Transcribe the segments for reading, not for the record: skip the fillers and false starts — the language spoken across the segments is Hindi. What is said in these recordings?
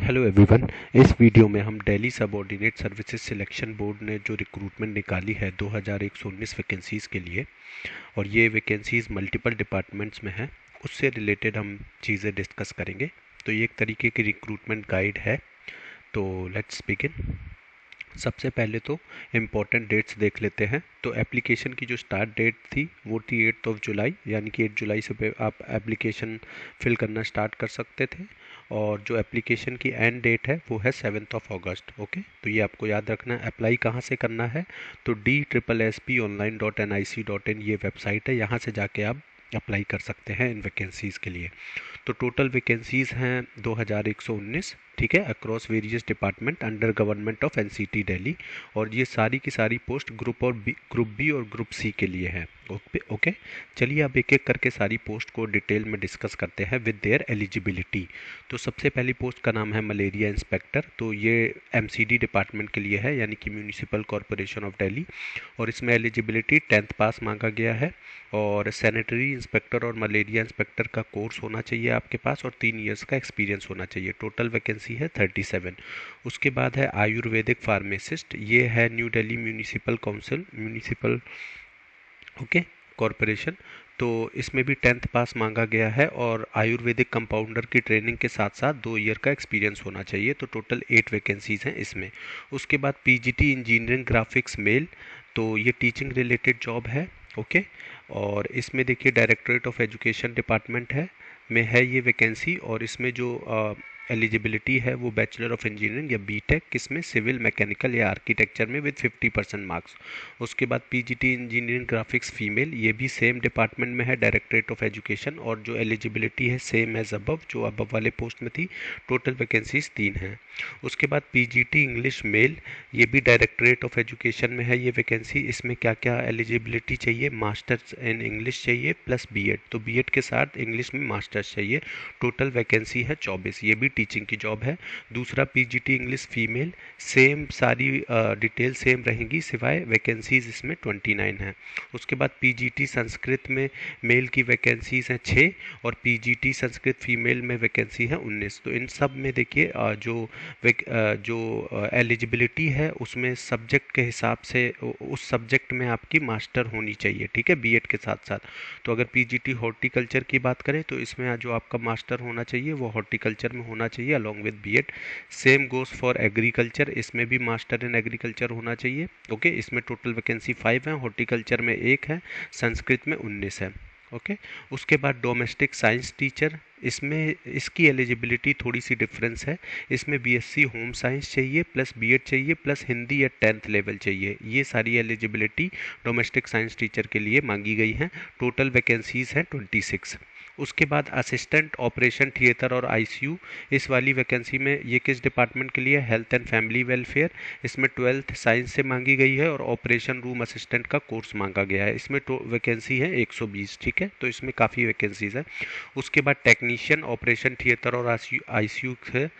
Hello everyone. इस वीडियो में हम Delhi subordinate services selection board ने जो रिक्रूटमेंट निकाली है 2119 वैकेंसीज़ के लिए, और ये वैकेंसीज़ मल्टीपल डिपार्टमेंट्स में हैं, उससे रिलेटेड हम चीज़ें डिस्कस करेंगे। तो ये एक तरीके की रिक्रूटमेंट गाइड है। तो लेट्स बिगिन। सबसे पहले तो इम्पॉर्टेंट डेट्स देख लेते हैं। तो एप्लीकेशन की जो स्टार्ट डेट थी वो थी 8 जुलाई, यानी कि 8 जुलाई से आप एप्लीकेशन फिल करना स्टार्ट कर सकते थे। और जो एप्लीकेशन की एंड डेट है वो है 7 अगस्त। ओके, तो ये आपको याद रखना है। अप्लाई कहाँ से करना है? तो DSSPonline.nic.in ये वेबसाइट है, यहाँ से जाके आप अप्लाई कर सकते हैं इन वैकेंसीज़ के लिए। तो टोटल वैकेंसीज़ हैं 2119, ठीक है, across various department under government of NCT Delhi. और ये सारी की सारी पोस्ट ग्रुप बी और ग्रुप सी के लिए हैं। ओके, चलिए अब एक एक करके सारी पोस्ट को डिटेल में डिस्कस करते हैं विद देयर एलिजिबिलिटी। तो सबसे पहली पोस्ट का नाम है मलेरिया इंस्पेक्टर। तो ये एमसीडी डिपार्टमेंट के लिए है, यानी कि म्यूनिसिपल कॉरपोरेशन ऑफ दिल्ली। और इसमें एलिजिबिलिटी 10th पास मांगा गया है। और सैनिटरी इंस्पेक्टर और मलेरिया इंस्पेक्टर का कोर्स होना चाहिए आपके पास, और 3 इयर्स का एक्सपीरियंस होना चाहिए। टोटल वैकेंसी है 37। उसके बाद है आयुर्वेदिक फार्मासिस्ट। ये है new Delhi municipal council, municipal okay corporation. तो इसमें भी 10th पास मांगा गया है, और आयुर्वेदिक कंपाउंडर की ट्रेनिंग के साथ साथ 2 ईयर का एक्सपीरियंस होना चाहिए। तो टोटल 8 वैकेंसीज हैं इसमें। उसके बाद पीजीटी इंजीनियरिंग ग्राफिक्स मेल। तो ये टीचिंग रिलेटेड जॉब है। ओके, और इसमें देखिए डायरेक्टरेट ऑफ एजुकेशन डिपार्टमेंट है में है ये वैकेंसी। और इसमें जो एलिजिबिलिटी है वो बैचलर ऑफ इंजीनियरिंग या बीटेक किसमें, सिविल, मैकेनिकल या आर्किटेक्चर में विद 50% मार्क्स। उसके बाद पीजीटी इंजीनियरिंग ग्राफिक्स फीमेल, ये भी सेम डिपार्टमेंट में है, डायरेक्टरेट ऑफ एजुकेशन। और जो एलिजिबिलिटी है सेम एज अबव, जो अबव वाले पोस्ट में थी। टोटल वैकेंसीज 3 हैं। उसके बाद पीजीटी इंग्लिश मेल, ये भी डायरेक्टरेट ऑफ एजुकेशन में है ये वैकेंसी। इसमें क्या क्या एलिजिबिलिटी चाहिए? मास्टर्स इन इंग्लिश चाहिए प्लस बीएड, तो बीएड के साथ इंग्लिश में मास्टर्स चाहिए। टोटल वैकेंसी है 24। ये भी टीचिंग की जॉब है। दूसरा पीजीटी इंग्लिश फीमेल, सेम सारी डिटेल सेम रहेंगी, सिवाय वैकेंसीज इसमें 29 हैं। उसके बाद पीजीटी संस्कृत में मेल की वैकेंसीज हैं 6, और पीजीटी संस्कृत फीमेल में वैकेंसी है 19। तो इन सब में देखिए जो एलिजिबिलिटी है उसमें सब्जेक्ट के हिसाब से उस सब्जेक्ट में आपकी मास्टर होनी चाहिए, ठीक है, बीएड के साथ साथ। तो अगर पीजीटी हॉर्टिकल्चर की बात करें तो इसमें जो आपका मास्टर होना चाहिए वो हॉर्टिकल्चर में होना चाहिए along with BEd. Same goes for agriculture, इसमें भी मास्टर इन एग्रीकल्चर होना चाहिए। ओके, इसमें टोटल वैकेंसी 5 है, हॉर्टिकल्चर में 1 है, संस्कृत में 19 है। ओके, उसके बाद डोमेस्टिक साइंस टीचर, इसमें इसकी एलिजिबिलिटी थोड़ी सी डिफरेंस है। इसमें बीएससी होम साइंस चाहिए प्लस बीएड चाहिए प्लस हिंदी या 10th लेवल चाहिए। ये सारी एलिजिबिलिटी डोमेस्टिक साइंस टीचर के लिए मांगी गई हैं। टोटल वैकेंसीज हैं 26। उसके बाद असिस्टेंट ऑपरेशन थिएटर और आईसीयू, इस वाली वैकेंसी में ये किस डिपार्टमेंट के लिए? Health and family welfare. इसमें 12th साइंस से मांगी गई है, और ऑपरेशन रूम असिस्टेंट का कोर्स मांगा गया है। इसमें वैकेंसी है 120, ठीक है, तो इसमें काफ़ी वैकेंसीज है। उसके बाद टेक्नीशियन ऑपरेशन थिएटर और आईसीयू है,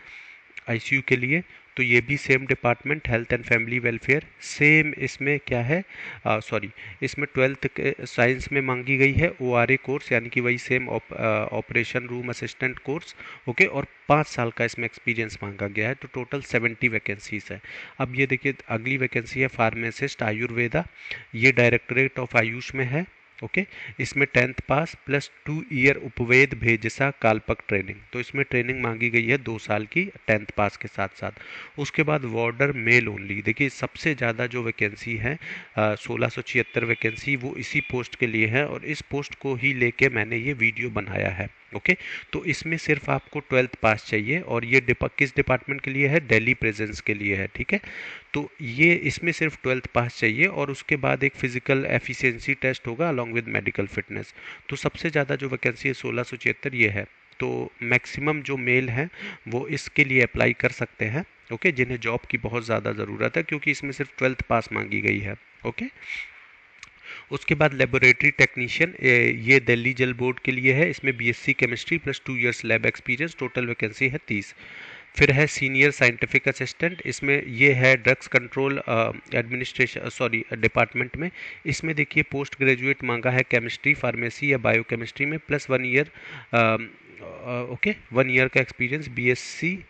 आईसीयू के लिए। तो ये भी same department, health and family welfare. Same इसमें क्या है, सॉरी, इसमें 12th साइंस में मांगी गई है ओआरए कोर्स, यानी कि वही same operation room assistant course. Okay, और 5 साल का इसमें एक्सपीरियंस मांगा गया है। तो टोटल 70 वैकेंसीज है। अब ये देखिए अगली वैकेंसी है फार्मासिस्ट आयुर्वेदा। ये डायरेक्टरेट ऑफ आयुष में है। ओके, इसमें 10th पास प्लस 2 ईयर उपवेद भेजसा कालपक ट्रेनिंग। तो इसमें ट्रेनिंग मांगी गई है 2 साल की 10th पास के साथ साथ। उसके बाद वार्डर मेल ओनली, देखिए सबसे ज़्यादा जो वैकेंसी है 1676 वैकेंसी, वो इसी पोस्ट के लिए है, और इस पोस्ट को ही लेके मैंने ये वीडियो बनाया है। ओके, तो इसमें सिर्फ आपको 12th पास चाहिए, और ये किस डिपार्टमेंट के लिए है? दिल्ली प्रेजेंस के लिए है, ठीक है। तो ये इसमें सिर्फ 12th पास चाहिए, और उसके बाद एक फिजिकल एफिशिएंसी टेस्ट होगा अलॉन्ग विद मेडिकल फिटनेस। तो सबसे ज़्यादा जो वैकेंसी है 1676 ये है। तो मैक्सिमम जो मेल हैं वो इसके लिए अप्लाई कर सकते हैं। ओके, जिन्हें जॉब की बहुत ज़्यादा ज़रूरत है, क्योंकि इसमें सिर्फ 12th पास मांगी गई है। ओके, उसके बाद लेबोरेटरी टेक्नीशियन, ये दिल्ली जल बोर्ड के लिए है। इसमें BSc chemistry plus 2 years lab experience. Total vacancy है 30। फिर है सीनियर साइंटिफिक असिस्टेंट, इसमें ये है drugs control administration, sorry, department में। इसमें देखिए पोस्ट ग्रेजुएट मांगा है केमिस्ट्री, फार्मेसी या बायोकेमिस्ट्री में प्लस 1 ईयर, ओके, 1 ईयर का एक्सपीरियंस, बीएससी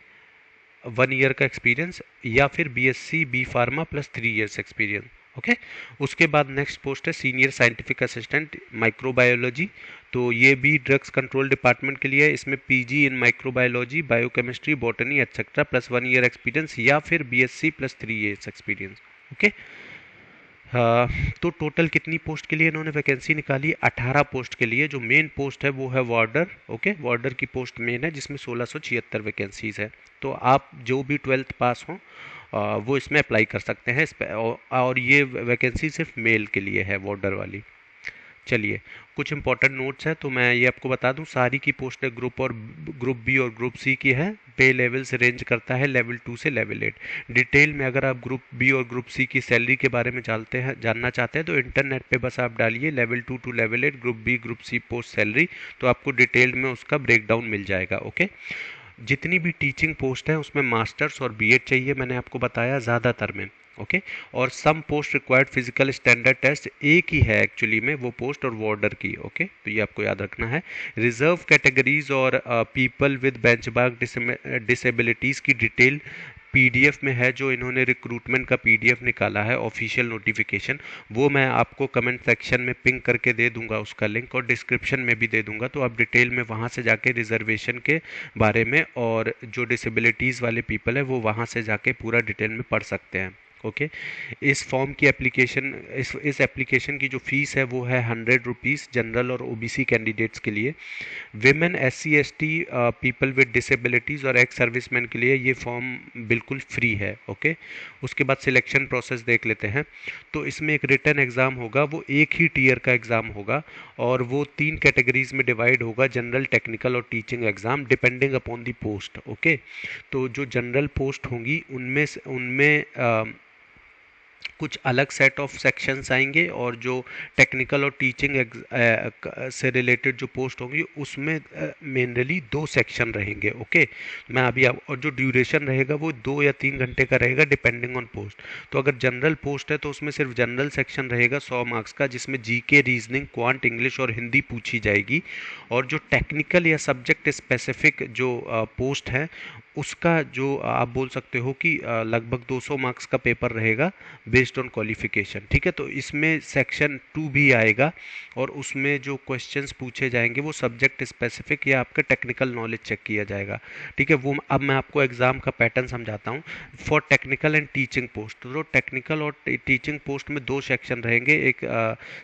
1 ईयर का एक्सपीरियंस, या फिर BSc B pharma plus 3 years experience. Okay. उसके बाद नेक्स्ट पोस्ट है सीनियर साइंटिफिक असिस्टेंट माइक्रोबायोलॉजी। तो ये भी ड्रग्स कंट्रोल डिपार्टमेंट के लिए है। इसमें पीजी इन microbiology, biochemistry, botany etcetera plus 1 year experience, या फिर BSc plus 3 years experience. Okay. हाँ, तो टोटल कितनी पोस्ट के लिए इन्होंने वैकेंसी निकाली? 18 पोस्ट के लिए। जो मेन पोस्ट है वो है वार्डर। ओके, वार्डर की पोस्ट मेन है, जिसमें 1676 वैकेंसीज है। तो आप जो भी 12th पास हो वो इसमें अप्लाई कर सकते हैं। और ये वैकेंसी सिर्फ मेल के लिए है, वार्डर वाली। चलिए, कुछ इंपॉर्टेंट नोट्स है तो मैं ये आपको बता दूं। सारी की पोस्टें ग्रुप बी और ग्रुप सी की है। पे लेवल से रेंज करता है लेवल 2 से लेवल 8। डिटेल में अगर आप ग्रुप बी और ग्रुप सी की सैलरी के बारे में जानना चाहते हैं तो इंटरनेट पे बस आप डालिए level 2 to level 8 group B group C post salary, तो आपको डिटेल में उसका ब्रेकडाउन मिल जाएगा। ओके। जितनी भी टीचिंग पोस्ट है उसमें मास्टर्स और बीएड चाहिए, मैंने आपको बताया ज़्यादातर में। ओके। और some post required physical standard test, एक ही है एक्चुअली में वो पोस्ट और वार्डर की। ओके, तो ये आपको याद रखना है। रिजर्व कैटेगरीज और पीपल विद बेंचमार्क डिसेबिलिटीज़ की डिटेल पीडीएफ में है, जो इन्होंने रिक्रूटमेंट का पीडीएफ निकाला है, ऑफिशियल नोटिफिकेशन। वो मैं आपको कमेंट सेक्शन में पिंग करके दे दूंगा उसका लिंक, और डिस्क्रिप्शन में भी दे दूंगा। तो आप डिटेल में वहाँ से जाके रिजर्वेशन के बारे में और जो डिसेबिलिटीज़ वाले पीपल है वो वहाँ से जाके पूरा डिटेल में पढ़ सकते हैं। ओके। इस फॉर्म की एप्लीकेशन, इस एप्लीकेशन की जो फीस है वो है 100 रुपीज़ जनरल और ओबीसी कैंडिडेट्स के लिए। Women, SC ST, people with disabilities और एक्स सर्विसमैन के लिए ये फॉर्म बिल्कुल फ्री है। ओके। उसके बाद सिलेक्शन प्रोसेस देख लेते हैं। तो इसमें एक रिटन एग्ज़ाम होगा, वो एक ही टीयर का एग्ज़ाम होगा, और वो 3 कैटेगरीज में डिवाइड होगा, जनरल, टेक्निकल और teaching exam, depending upon the post. Okay. तो जो जनरल पोस्ट होंगी उनमें कुछ अलग सेट ऑफ सेक्शंस आएंगे, और जो टेक्निकल और टीचिंग से रिलेटेड जो पोस्ट होंगी उसमें मेनली 2 सेक्शन रहेंगे। ओके। मैं अभी और जो ड्यूरेशन रहेगा वो 2 या 3 घंटे का रहेगा, डिपेंडिंग ऑन पोस्ट। तो अगर जनरल पोस्ट है तो उसमें सिर्फ जनरल सेक्शन रहेगा 100 मार्क्स का, जिसमें जीके, रीजनिंग, क्वांट, इंग्लिश और हिंदी पूछी जाएगी। और जो टेक्निकल या सब्जेक्ट स्पेसिफिक जो पोस्ट है उसका जो आप बोल सकते हो कि लगभग 200 मार्क्स का पेपर रहेगा बेस्ड ऑन क्वालिफिकेशन। ठीक है। तो इसमें सेक्शन 2 भी आएगा, और उसमें जो क्वेश्चंस पूछे जाएंगे वो सब्जेक्ट स्पेसिफिक या आपका टेक्निकल नॉलेज चेक किया जाएगा। ठीक है। वो अब मैं आपको एग्जाम का पैटर्न समझाता हूँ। For technical and teaching post, तो टेक्निकल और टीचिंग पोस्ट में 2 सेक्शन रहेंगे। एक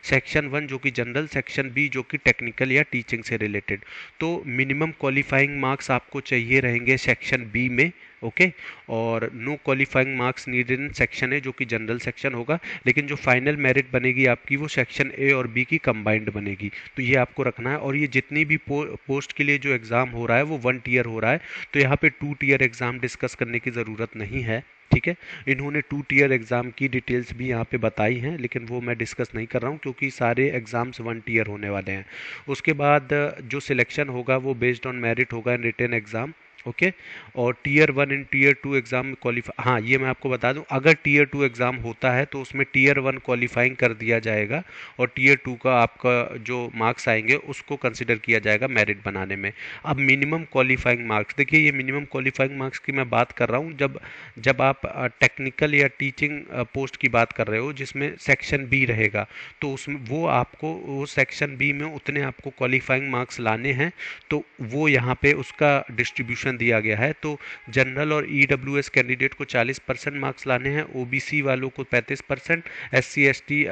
सेक्शन 1 जो कि जनरल, सेक्शन बी जो कि टेक्निकल या टीचिंग से रिलेटेड। तो मिनिमम क्वालिफाइंग मार्क्स आपको चाहिए रहेंगे सेक्शन बी में। ओके। और no qualifying marks needed in section A जो कि जनरल सेक्शन होगा, लेकिन जो फाइनल मेरिट बनेगी आपकी वो सेक्शन ए और बी की कंबाइंड बनेगी। तो ये आपको रखना है। और ये जितनी भी पोस्ट के लिए जो एग्ज़ाम हो रहा है वो 1 टीयर हो रहा है, तो यहाँ पे 2 टीयर एग्ज़ाम डिस्कस करने की ज़रूरत नहीं है। ठीक है। इन्होंने 2 टीयर एग्ज़ाम की डिटेल्स भी यहाँ पे बताई हैं, लेकिन वो मैं डिस्कस नहीं कर रहा हूँ क्योंकि सारे एग्ज़ाम्स 1 टीयर होने वाले हैं। उसके बाद जो सिलेक्शन होगा वो बेस्ड ऑन मेरिट होगा इन रिटन एग्ज़ाम। ओके। और टीयर 1 एंड टीयर 2 एग्ज़ाम में क्वालिफाई, हाँ ये मैं आपको बता दूं, अगर टीयर 2 एग्ज़ाम होता है तो उसमें टीयर 1 क्वालिफाइंग कर दिया जाएगा, और टीयर 2 का आपका जो मार्क्स आएंगे उसको कंसिडर किया जाएगा मेरिट बनाने में। अब मिनिमम क्वालिफाइंग मार्क्स देखिए, ये मिनिमम क्वालिफाइंग मार्क्स की मैं बात कर रहा हूँ जब आप टेक्निकल या टीचिंग पोस्ट की बात कर रहे हो जिसमें सेक्शन बी रहेगा, तो उसमें वो सेक्शन बी में उतने आपको क्वालिफाइंग मार्क्स लाने हैं। तो वो यहाँ पे उसका डिस्ट्रीब्यूशन दिया गया है। तो जनरल और ईडब्ल्यूएस कैंडिडेट को 40% मार्क्स लाने हैं, ओबीसी वालों को 35%, एससी एसटी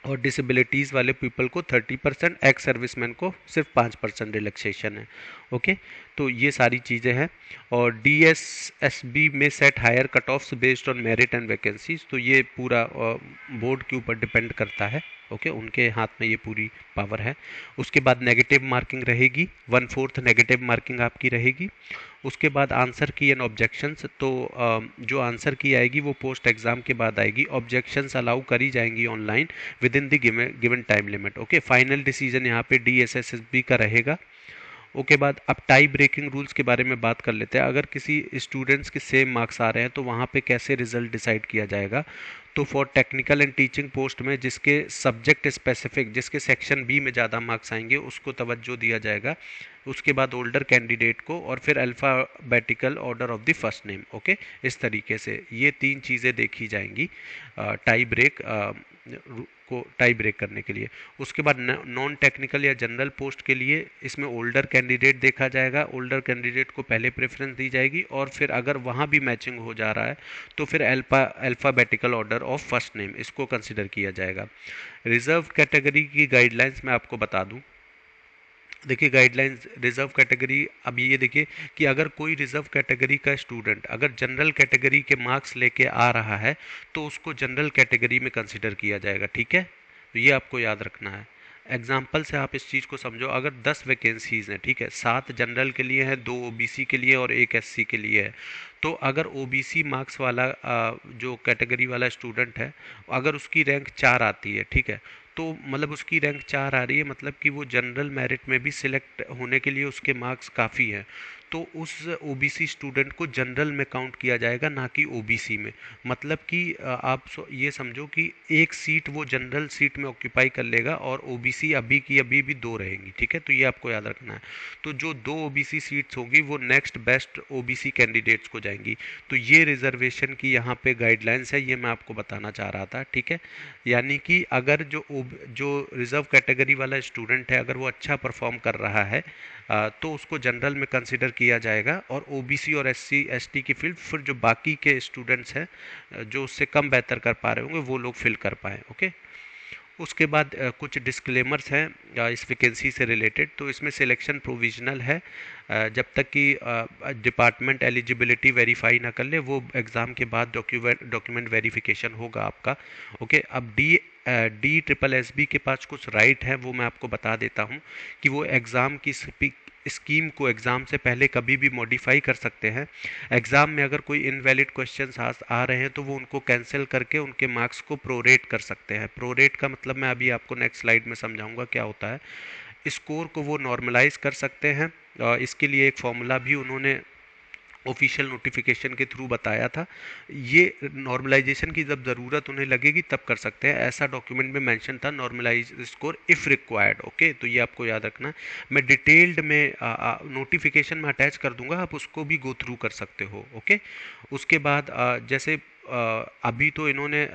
और डिसेबिलिटीज़ वाले पीपल को 30%, एक्स सर्विसमैन को सिर्फ 5% रिलैक्सेशन है। ओके। तो ये सारी चीज़ें हैं। और डीएसएसबी में set higher cut offs based on merit and vacancies, तो ये पूरा बोर्ड के ऊपर डिपेंड करता है। ओके। उनके हाथ में ये पूरी पावर है। उसके बाद नेगेटिव मार्किंग रहेगी, 1/4 नेगेटिव मार्किंग आपकी रहेगी। उसके बाद आंसर की एंड ऑब्जेक्शंस, तो जो आंसर की आएगी वो पोस्ट एग्जाम के बाद आएगी। ऑब्जेक्शंस अलाउ करी जाएंगी online with in the given time limit. Okay. Final decision यहाँ पे डीएसएसएसबी का रहेगा। ओके। बाद अब टाई ब्रेकिंग रूल्स के बारे में बात कर लेते हैं। अगर किसी स्टूडेंट्स के सेम मार्क्स आ रहे हैं तो वहाँ पे कैसे रिजल्ट डिसाइड किया जाएगा। तो for technical and teaching post में जिसके सब्जेक्ट स्पेसिफिक, जिसके सेक्शन बी में ज़्यादा मार्क्स आएंगे उसको तवज्जो दिया जाएगा। उसके बाद ओल्डर कैंडिडेट को, और फिर alphabetical order of the first name. Okay, इस तरीके से ये 3 चीज़ें देखी जाएंगी टाई ब्रेक को टाई ब्रेक करने के लिए। उसके बाद नॉन टेक्निकल या जनरल पोस्ट के लिए इसमें ओल्डर कैंडिडेट देखा जाएगा, ओल्डर कैंडिडेट को पहले प्रेफरेंस दी जाएगी, और फिर अगर वहाँ भी मैचिंग हो जा रहा है तो फिर alphabetical order of first name इसको कंसिडर किया जाएगा। रिजर्व कैटेगरी की गाइडलाइंस मैं आपको बता दूं। देखिए गाइडलाइंस रिजर्व कैटेगरी, अब ये देखिए कि अगर कोई रिजर्व कैटेगरी का स्टूडेंट अगर जनरल कैटेगरी के मार्क्स लेके आ रहा है तो उसको जनरल कैटेगरी में कंसिडर किया जाएगा, ठीक है। तो ये आपको याद रखना है। एग्जाम्पल से आप इस चीज़ को समझो, अगर 10 वैकेंसीज हैं, ठीक है, 7 जनरल के लिए है, 2 ओबीसी के लिए और 1 एससी के लिए है। तो अगर ओबीसी मार्क्स वाला जो कैटेगरी वाला स्टूडेंट है, अगर उसकी रैंक 4 आती है, ठीक है, तो मतलब उसकी रैंक 4 आ रही है, मतलब कि वो जनरल मेरिट में भी सिलेक्ट होने के लिए उसके मार्क्स काफ़ी हैं। तो उस ओबीसी स्टूडेंट को जनरल में काउंट किया जाएगा, ना कि ओबीसी में। मतलब कि आप ये समझो कि एक सीट वो जनरल सीट में ऑक्यूपाई कर लेगा और ओबीसी अभी की अभी भी 2 रहेंगी, ठीक है। तो ये आपको याद रखना है। तो जो 2 ओबीसी सीट्स होंगी वो नेक्स्ट बेस्ट ओबीसी कैंडिडेट्स को जाएंगी। तो ये रिजर्वेशन की यहाँ पे गाइडलाइंस है, ये मैं आपको बताना चाह रहा था, ठीक है। यानी कि अगर जो रिजर्व कैटेगरी वाला स्टूडेंट है, अगर वो अच्छा परफॉर्म कर रहा है तो उसको जनरल में कंसिडर किया जाएगा, और ओबीसी और एससी एसटी की फील्ड फिर जो बाकी के स्टूडेंट्स हैं जो उससे कम बेहतर कर पा रहे होंगे वो लोग फिल कर पाएँ। ओके, उसके बाद कुछ डिस्क्लेमर्स हैं इस वैकेंसी से रिलेटेड। तो इसमें सिलेक्शन प्रोविजनल है, जब तक कि डिपार्टमेंट एलिजिबिलिटी वेरीफाई ना कर ले, वो एग्ज़ाम के बाद डॉक्यूमेंट वेरिफिकेशन होगा आपका। ओके, अब डी ट्रिपल एस बी के पास कुछ राइट है, वो मैं आपको बता देता हूँ कि वो एग्ज़ाम की स्कीम को एग्ज़ाम से पहले कभी भी मॉडिफाई कर सकते हैं। एग्ज़ाम में अगर कोई इनवैलिड क्वेश्चंस आ रहे हैं तो वो उनको कैंसिल करके उनके मार्क्स को प्रोरेट कर सकते हैं। प्रोरेट का मतलब मैं अभी आपको नेक्स्ट स्लाइड में समझाऊंगा क्या होता है। स्कोर को वो नॉर्मलाइज कर सकते हैं, इसके लिए एक फॉर्मूला भी उन्होंने ऑफिशियल नोटिफिकेशन के थ्रू बताया था। ये नॉर्मलाइजेशन की जब ज़रूरत उन्हें लगेगी तब कर सकते हैं, ऐसा डॉक्यूमेंट में मेंशन था, normalise score if required. Okay, तो ये आपको याद रखना। मैं डिटेल्ड में नोटिफिकेशन में अटैच कर दूंगा, आप उसको भी गो थ्रू कर सकते हो। ओके, उसके बाद जैसे अभी तो इन्होंने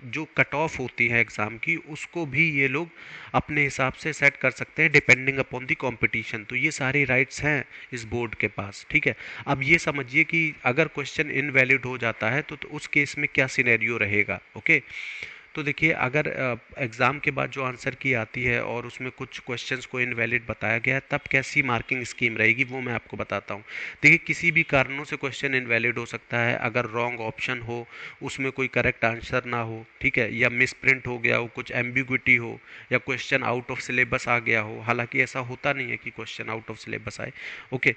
जो कट ऑफ होती है एग्ज़ाम की उसको भी ये लोग अपने हिसाब से सेट कर सकते हैं डिपेंडिंग अपॉन दी कंपटीशन। तो ये सारे राइट्स हैं इस बोर्ड के पास, ठीक है। अब ये समझिए कि अगर क्वेश्चन इनवैलिड हो जाता है तो उस केस में क्या सिनेरियो रहेगा। ओके, तो देखिए अगर एग्ज़ाम के बाद जो आंसर की आती है और उसमें कुछ क्वेश्चंस को इनवैलिड बताया गया है, तब कैसी मार्किंग स्कीम रहेगी वो मैं आपको बताता हूँ। देखिए किसी भी कारणों से क्वेश्चन इनवैलिड हो सकता है, अगर रॉन्ग ऑप्शन हो, उसमें कोई करेक्ट आंसर ना हो, ठीक है, या मिस प्रिंट हो गया हो, कुछ एम्बिग्विटी हो, या क्वेश्चन आउट ऑफ सिलेबस आ गया हो। हालांकि ऐसा होता नहीं है कि क्वेश्चन आउट ऑफ सिलेबस आए। ओके,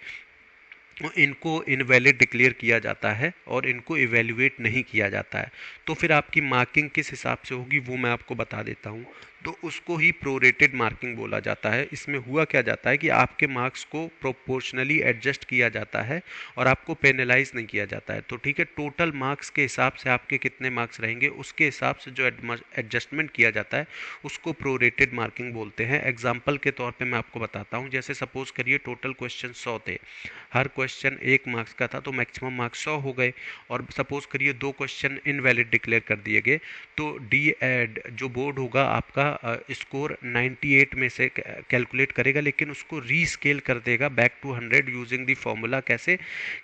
इनको इनवैलिड डिक्लेयर किया जाता है और इनको इवेल्युएट नहीं किया जाता है। तो फिर आपकी मार्किंग किस हिसाब से होगी वो मैं आपको बता देता हूँ। तो उसको ही प्रोरेटेड मार्किंग बोला जाता है। इसमें हुआ क्या जाता है कि आपके मार्क्स को प्रोपोर्शनली एडजस्ट किया जाता है और आपको पेनलाइज नहीं किया जाता है। तो ठीक है, टोटल मार्क्स के हिसाब से आपके कितने मार्क्स रहेंगे उसके हिसाब से जो एडजस्टमेंट किया जाता है उसको प्रोरेटेड मार्किंग बोलते हैं। एग्जाम्पल के तौर पर मैं आपको बताता हूँ, जैसे सपोज करिए टोटल क्वेश्चन 100 थे, हर क्वेश्चन 1 मार्क्स का था, तो मैक्सिमम मार्क्स 100 हो गए। और सपोज करिए 2 क्वेश्चन इनवैलिड डिक्लेयर कर दिए गए, तो डी एड जो बोर्ड होगा आपका स्कोर 98 में से कैलकुलेट करेगा, लेकिन उसको रीस्केल कर देगा back to 100 using the formula. कैसे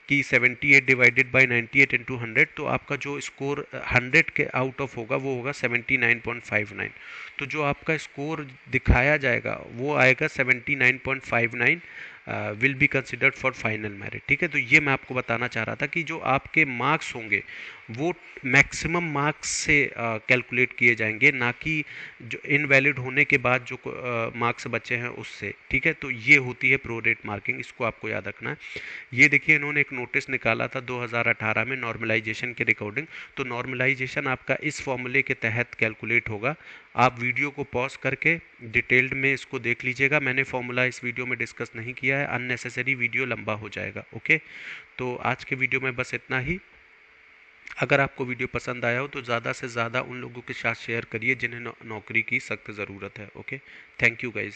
कि 78 डिवाइडेड बाई 98 इंटू 100, तो आपका जो स्कोर 100 के आउट ऑफ होगा वो होगा 79.59। तो जो आपका स्कोर दिखाया जाएगा वो आएगा 79.59 will be considered for final merit. ठीक है, तो ये मैं आपको बताना चाह रहा था कि जो आपके मार्क्स होंगे वो मैक्सिमम मार्क्स से कैलकुलेट किए जाएंगे, ना कि जो इनवैलिड होने के बाद जो मार्क्स बचे हैं उससे। ठीक है, तो ये होती है प्रोरेट मार्किंग, इसको आपको याद रखना है। ये देखिए इन्होंने एक नोटिस निकाला था 2018 में नॉर्मलाइजेशन के रिकॉर्डिंग। तो नॉर्मलाइजेशन आपका इस फॉर्मूले के तहत कैलकुलेट होगा। आप वीडियो को पॉज करके डिटेल्ड में इसको देख लीजिएगा। मैंने फॉर्मूला इस वीडियो में डिस्कस नहीं किया है, अननेसेसरी वीडियो लंबा हो जाएगा। ओके, तो आज के वीडियो में बस इतना ही। अगर आपको वीडियो पसंद आया हो तो ज़्यादा से ज़्यादा उन लोगों के साथ शेयर करिए जिन्हें नौकरी की सख्त ज़रूरत है। Okay, thank you guys.